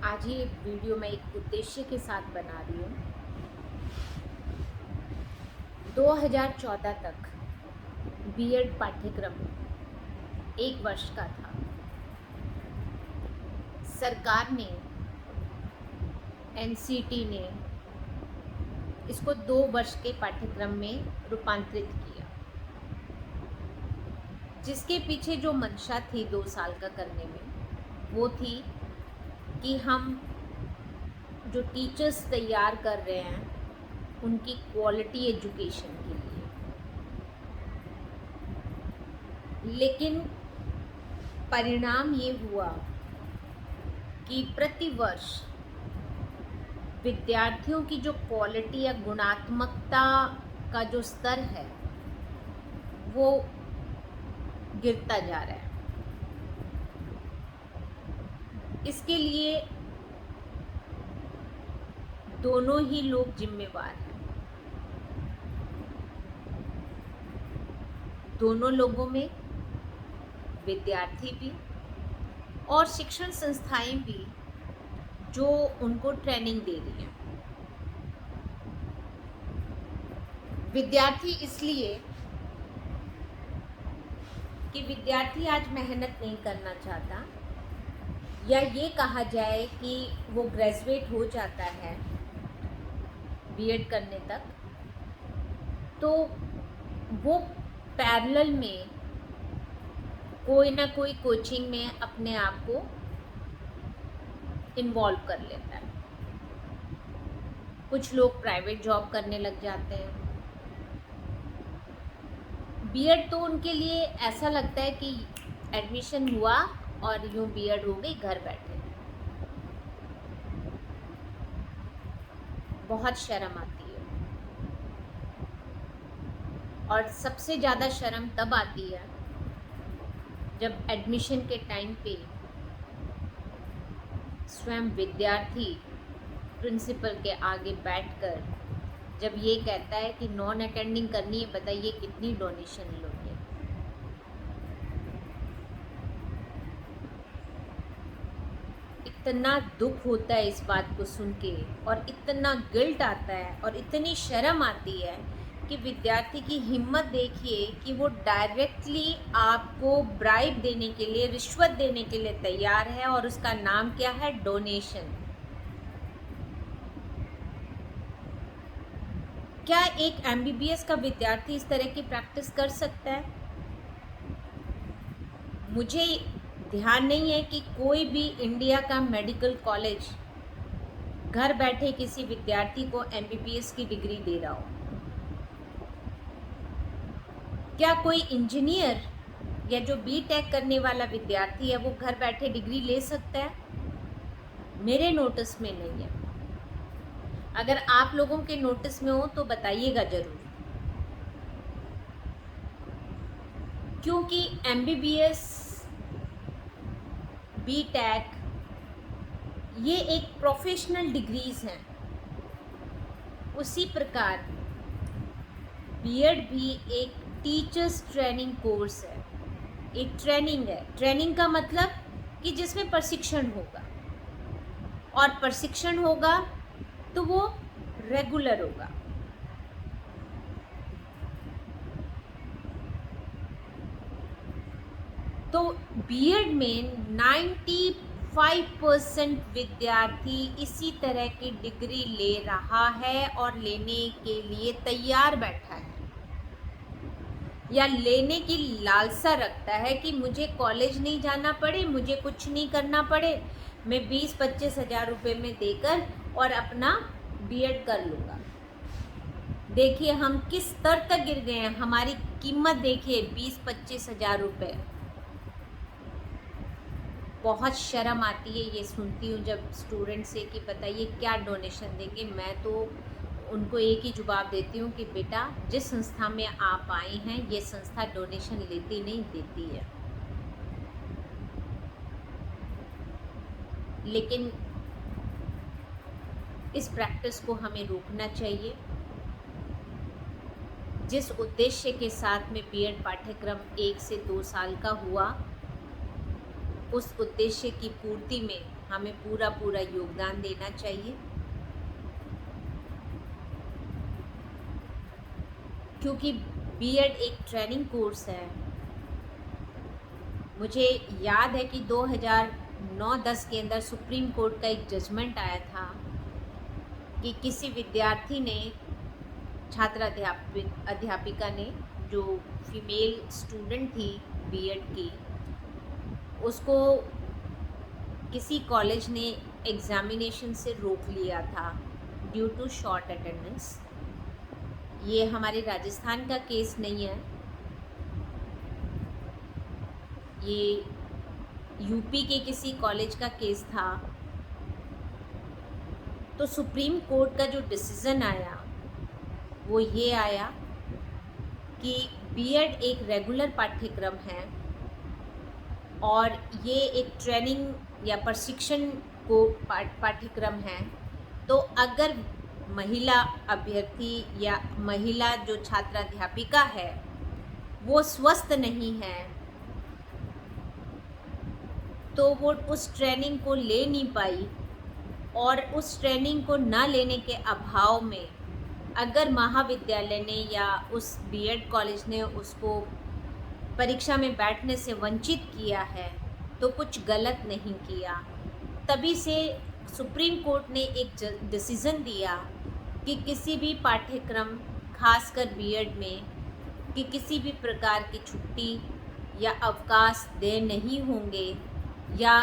आज ये वीडियो मैं एक उद्देश्य के साथ बना रही हूँ। 2014 तक बीएड पाठ्यक्रम 1 वर्ष का था। सरकार ने, एनसीटी ने इसको 2 वर्ष के पाठ्यक्रम में रूपांतरित किया, जिसके पीछे जो मंशा थी 2 साल का करने में वो थी कि हम जो टीचर्स तैयार कर रहे हैं उनकी क्वालिटी एजुकेशन के लिए। लेकिन परिणाम ये हुआ कि प्रतिवर्ष विद्यार्थियों की जो क्वालिटी या गुणात्मकता का जो स्तर है वो गिरता जा रहा है। इसके लिए दोनों ही लोग जिम्मेवार हैं। दोनों लोगों में, विद्यार्थी भी और शिक्षण संस्थाएं भी जो उनको ट्रेनिंग दे रही हैं। विद्यार्थी इसलिए कि विद्यार्थी आज मेहनत नहीं करना चाहता, या ये कहा जाए कि वो ग्रेजुएट हो जाता है बीएड करने तक, तो वो पैरेलल में कोई ना कोई कोचिंग में अपने आप को इन्वॉल्व कर लेता है। कुछ लोग प्राइवेट जॉब करने लग जाते हैं। बीएड तो उनके लिए ऐसा लगता है कि एडमिशन हुआ और यूं बीएड हो गई, घर बैठे। बहुत शर्म आती है, और सबसे ज़्यादा शर्म तब आती है जब एडमिशन के टाइम पे स्वयं विद्यार्थी प्रिंसिपल के आगे बैठकर जब ये कहता है कि नॉन अटेंडिंग करनी है, बताइए कितनी डोनेशन लोगे। इतना दुख होता है इस बात को सुन के, और इतना गिल्ट आता है और इतनी शर्म आती है कि विद्यार्थी की हिम्मत देखिए कि वो डायरेक्टली आपको ब्राइब देने के लिए, रिश्वत देने के लिए तैयार है, और उसका नाम क्या है? डोनेशन। क्या एक एमबीबीएस का विद्यार्थी इस तरह की प्रैक्टिस कर सकता है? मुझे ध्यान नहीं है कि कोई भी इंडिया का मेडिकल कॉलेज घर बैठे किसी विद्यार्थी को एमबीबीएस की डिग्री दे रहा हो। क्या कोई इंजीनियर या जो बीटेक करने वाला विद्यार्थी है वो घर बैठे डिग्री ले सकता है? मेरे नोटिस में नहीं है। अगर आप लोगों के नोटिस में हो तो बताइएगा ज़रूर, क्योंकि एमबीबीएस, बीटेक ये एक प्रोफेशनल डिग्रीज हैं। उसी प्रकार बीएड भी एक टीचर्स ट्रेनिंग कोर्स है, एक ट्रेनिंग है। ट्रेनिंग का मतलब कि जिसमें प्रशिक्षण होगा, और प्रशिक्षण होगा तो वो रेगुलर होगा। तो बीएड में 95% विद्यार्थी इसी तरह की डिग्री ले रहा है और लेने के लिए तैयार बैठा है, या लेने की लालसा रखता है कि मुझे कॉलेज नहीं जाना पड़े, मुझे कुछ नहीं करना पड़े, मैं 20-25 हज़ार रुपये में देकर और अपना बीएड कर लूँगा। देखिए हम किस स्तर तक गिर गए हैं। हमारी कीमत देखिए, 20-25 हज़ार रुपये। बहुत शर्म आती है ये सुनती हूँ जब स्टूडेंट से कि बताइए क्या डोनेशन देंगे। मैं तो उनको एक ही जवाब देती हूँ कि बेटा, जिस संस्था में आप आई हैं ये संस्था डोनेशन लेती नहीं, देती है। लेकिन इस प्रैक्टिस को हमें रोकना चाहिए। जिस उद्देश्य के साथ में बीएड पाठ्यक्रम 1 से 2 साल का हुआ, उस उद्देश्य की पूर्ति में हमें पूरा पूरा योगदान देना चाहिए, क्योंकि बीएड एक ट्रेनिंग कोर्स है। मुझे याद है कि 2009-10 के अंदर सुप्रीम कोर्ट का एक जजमेंट आया था कि किसी विद्यार्थी ने, अध्यापिका ने, जो फीमेल स्टूडेंट थी बीएड की, उसको किसी कॉलेज ने एग्जामिनेशन से रोक लिया था ड्यू टू शॉर्ट अटेंडेंस। ये हमारे राजस्थान का केस नहीं है, ये यूपी के किसी कॉलेज का केस था। तो सुप्रीम कोर्ट का जो डिसीज़न आया वो ये आया कि बीएड एक रेगुलर पाठ्यक्रम है और ये एक ट्रेनिंग या प्रशिक्षण को पाठ्यक्रम है। तो अगर महिला अभ्यर्थी या महिला जो छात्राध्यापिका है वो स्वस्थ नहीं है तो वो उस ट्रेनिंग को ले नहीं पाई, और उस ट्रेनिंग को ना लेने के अभाव में अगर महाविद्यालय ने या उस बीएड कॉलेज ने उसको परीक्षा में बैठने से वंचित किया है तो कुछ गलत नहीं किया। तभी से सुप्रीम कोर्ट ने एक डिसीज़न दिया कि किसी भी पाठ्यक्रम, खासकर बीएड में, कि किसी भी प्रकार की छुट्टी या अवकाश दे नहीं होंगे या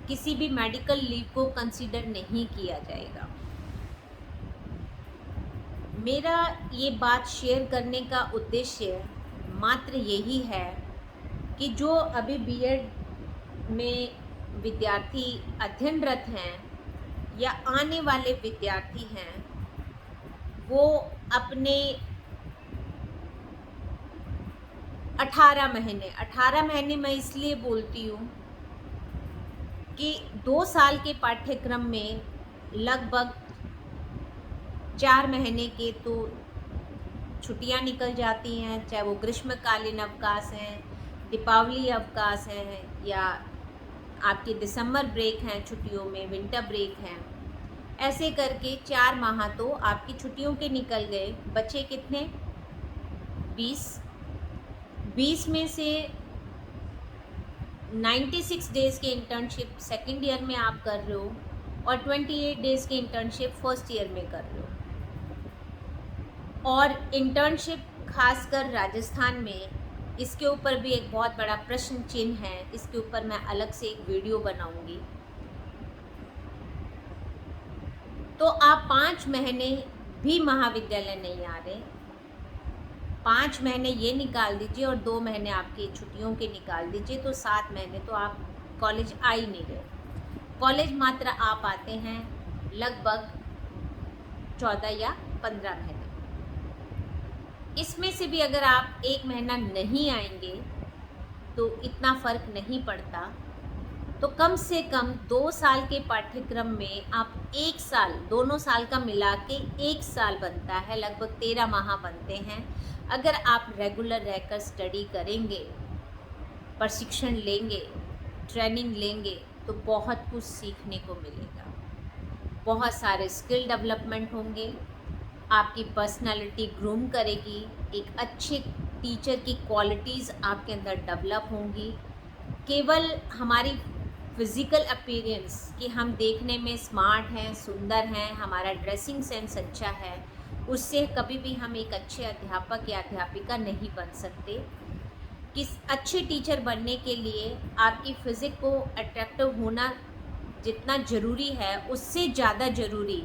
किसी भी मेडिकल लीव को कंसीडर नहीं किया जाएगा। मेरा ये बात शेयर करने का उद्देश्य मात्र यही है कि जो अभी बीएड में विद्यार्थी अध्ययनरत हैं या आने वाले विद्यार्थी हैं, वो अपने 18 महीने मैं इसलिए बोलती हूँ कि 2 साल के पाठ्यक्रम में लगभग 4 महीने के तो छुट्टियां निकल जाती हैं, चाहे वो ग्रीष्मकालीन अवकाश हैं, दीपावली अवकाश हैं, या आपके दिसंबर ब्रेक हैं, छुट्टियों में विंटर ब्रेक हैं। ऐसे करके 4 माह तो आपकी छुट्टियों के निकल गए। बचे कितने? 20 में से 96 डेज़ के इंटर्नशिप सेकेंड ईयर में आप कर रहे हो और 28 डेज़ की इंटर्नशिप फर्स्ट ईयर में कर रहे हो। और इंटर्नशिप खासकर राजस्थान में, इसके ऊपर भी एक बहुत बड़ा प्रश्न चिन्ह है। इसके ऊपर मैं अलग से एक वीडियो बनाऊंगी। तो आप 5 महीने भी महाविद्यालय नहीं आ रहे, 5 महीने ये निकाल दीजिए और 2 महीने आपकी छुट्टियों के निकाल दीजिए, तो 7 महीने तो आप कॉलेज आ ही नहीं रहे। कॉलेज मात्र आप आते हैं लगभग 14 या 15 महीने। इसमें से भी अगर आप 1 महीना नहीं आएंगे तो इतना फ़र्क नहीं पड़ता। तो कम से कम 2 साल के पाठ्यक्रम में आप 1 साल, दोनों साल का मिला के 1 साल बनता है, लगभग 13 माह बनते हैं। अगर आप रेगुलर रहकर स्टडी करेंगे, प्रशिक्षण लेंगे, ट्रेनिंग लेंगे तो बहुत कुछ सीखने को मिलेगा। बहुत सारे स्किल डेवलपमेंट होंगे, आपकी पर्सनालिटी ग्रूम करेगी, एक अच्छे टीचर की क्वालिटीज़ आपके अंदर डेवलप होंगी। केवल हमारी फिज़िकल अपीयरेंस कि हम देखने में स्मार्ट हैं, सुंदर हैं, हमारा ड्रेसिंग सेंस अच्छा है, उससे कभी भी हम एक अच्छे अध्यापक या अध्यापिका नहीं बन सकते। किस अच्छे टीचर बनने के लिए आपकी फिज़िक को अट्रैक्टिव होना जितना ज़रूरी है, उससे ज़्यादा ज़रूरी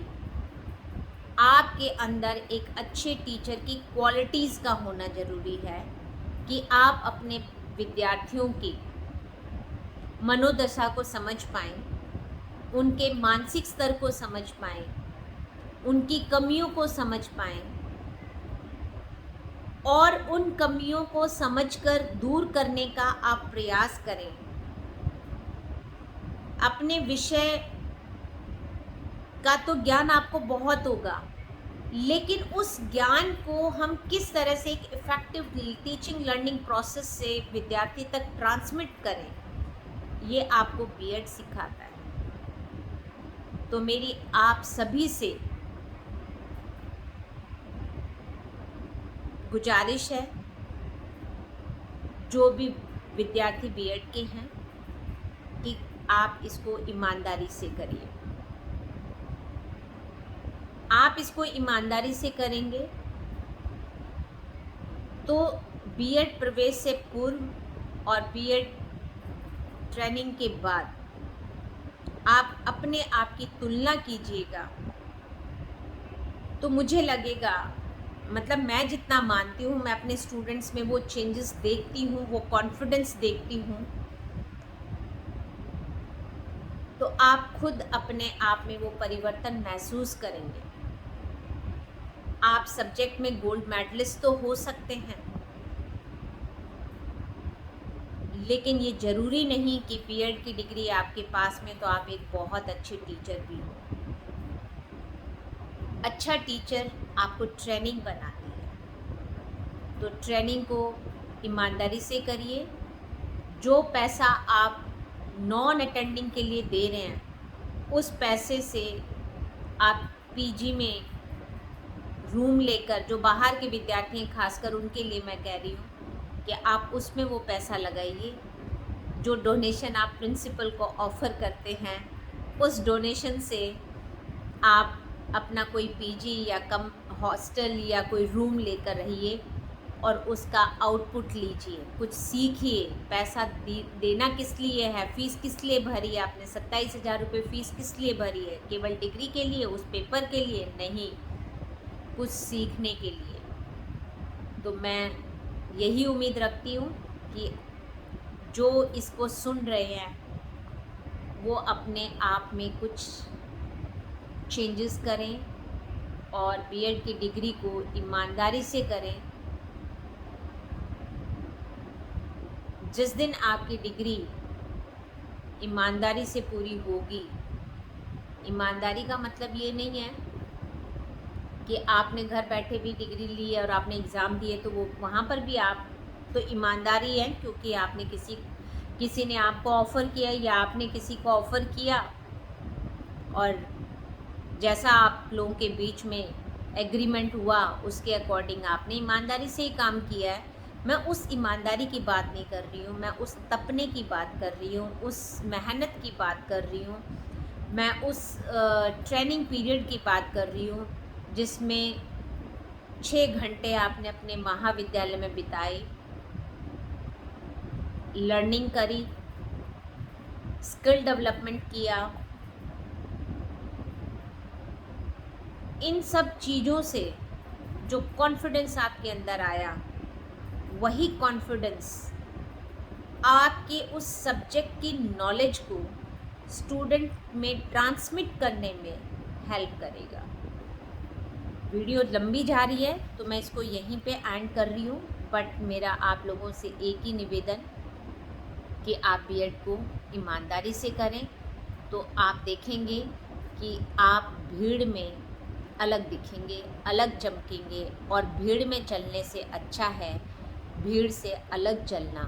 आपके अंदर एक अच्छे टीचर की क्वालिटीज़ का होना ज़रूरी है कि आप अपने विद्यार्थियों की मनोदशा को समझ पाएँ, उनके मानसिक स्तर को समझ पाएँ, उनकी कमियों को समझ पाएँ और उन कमियों को समझकर दूर करने का आप प्रयास करें। अपने विषय का तो ज्ञान आपको बहुत होगा, लेकिन उस ज्ञान को हम किस तरह से एक इफ़ेक्टिव टीचिंग लर्निंग प्रोसेस से विद्यार्थी तक ट्रांसमिट करें, ये आपको बीएड सिखाता है। तो मेरी आप सभी से गुजारिश है, जो भी विद्यार्थी बीएड के हैं, कि आप इसको ईमानदारी से करिए। आप इसको ईमानदारी से करेंगे तो बीएड प्रवेश से पूर्व और बीएड ट्रेनिंग के बाद आप अपने आप की तुलना कीजिएगा तो मुझे लगेगा, मतलब मैं जितना मानती हूँ, मैं अपने स्टूडेंट्स में वो चेंजेस देखती हूँ, वो कॉन्फिडेंस देखती हूँ, तो आप खुद अपने आप में वो परिवर्तन महसूस करेंगे। आप सब्जेक्ट में गोल्ड मेडलिस्ट तो हो सकते हैं, लेकिन ये ज़रूरी नहीं कि बीएड की डिग्री आपके पास में तो आप एक बहुत अच्छे टीचर भी हो। अच्छा टीचर आपको ट्रेनिंग बनाती है, तो ट्रेनिंग को ईमानदारी से करिए। जो पैसा आप नॉन अटेंडिंग के लिए दे रहे हैं, उस पैसे से आप पीजी में रूम लेकर, जो बाहर के विद्यार्थी हैं खासकर उनके लिए मैं कह रही हूँ कि आप उसमें वो पैसा लगाइए। जो डोनेशन आप प्रिंसिपल को ऑफ़र करते हैं, उस डोनेशन से आप अपना कोई पीजी या कम हॉस्टल या कोई रूम लेकर रहिए और उसका आउटपुट लीजिए, कुछ सीखिए। पैसा देना किस लिए है, फ़ीस किस लिए भरी है आपने? 27,000 रुपये फ़ीस किस लिए भरी है? केवल डिग्री के लिए, उस पेपर के लिए? नहीं, कुछ सीखने के लिए। तो मैं यही उम्मीद रखती हूँ कि जो इसको सुन रहे हैं वो अपने आप में कुछ चेंजेस करें और बीएड की डिग्री को ईमानदारी से करें। जिस दिन आपकी डिग्री ईमानदारी से पूरी होगी, ईमानदारी का मतलब ये नहीं है कि आपने घर बैठे भी डिग्री ली है और आपने एग्ज़ाम दिए तो वो वहाँ पर भी आप तो ईमानदारी है, क्योंकि आपने किसी ने आपको ऑफ़र किया या आपने किसी को ऑफ़र किया और जैसा आप लोगों के बीच में एग्रीमेंट हुआ उसके अकॉर्डिंग आपने ईमानदारी से ही काम किया है। मैं उस ईमानदारी की बात नहीं कर रही हूँ, मैं उस तपने की बात कर रही हूँ, उस मेहनत की बात कर रही हूँ, मैं उस ट्रेनिंग पीरियड की बात कर रही हूँ जिसमें 6 घंटे आपने अपने महाविद्यालय में बिताए, लर्निंग करी, स्किल डेवलपमेंट किया। इन सब चीज़ों से जो कॉन्फिडेंस आपके अंदर आया, वही कॉन्फिडेंस आपके उस सब्जेक्ट की नॉलेज को स्टूडेंट में ट्रांसमिट करने में हेल्प करेगा। वीडियो लंबी जा रही है तो मैं इसको यहीं पे एंड कर रही हूँ, बट मेरा आप लोगों से एक ही निवेदन कि आप बीएड को ईमानदारी से करें, तो आप देखेंगे कि आप भीड़ में अलग दिखेंगे, अलग चमकेंगे। और भीड़ में चलने से अच्छा है भीड़ से अलग चलना।